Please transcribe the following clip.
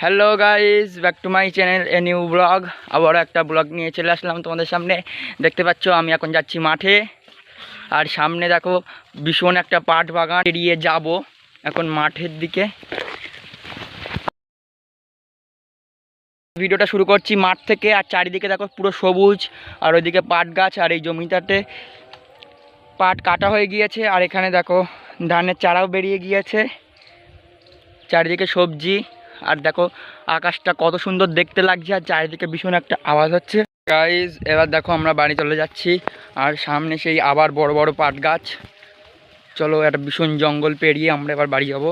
Hello guys, back to my channel a new blog. আবারও একটা blog নিয়ে চলে আসলাম তোমাদের সামনে। দেখতে পাচ্ছ আমি এখন যাচ্ছি মাঠে, আর সামনে দেখো ভীষণ একটা পাট বাগান এড়িয়ে যাব এখন মাঠের দিকে। ভিডিওটা শুরু করছি মাঠ থেকে, আর চারিদিকে দেখো পুরো সবুজ, আর ওইদিকে পাট গাছ, আর এই জমিটাতে পাট কাটা হয়ে গিয়েছে, আর এখানে দেখো ধানের চারাও বেরিয়ে গিয়েছে, চারিদিকে সবজি। আর দেখো আকাশটা কত সুন্দর দেখতে লাগছে, আর চারিদিকে ভীষণ একটা আওয়াজ হচ্ছে। গাইজ এবার দেখো আমরা বাড়ি চলে যাচ্ছি, আর সামনে সেই আবার বড় বড় পাট গাছ। চলো একটা ভীষণ জঙ্গল পেরিয়ে আমরা এবার বাড়ি যাবো।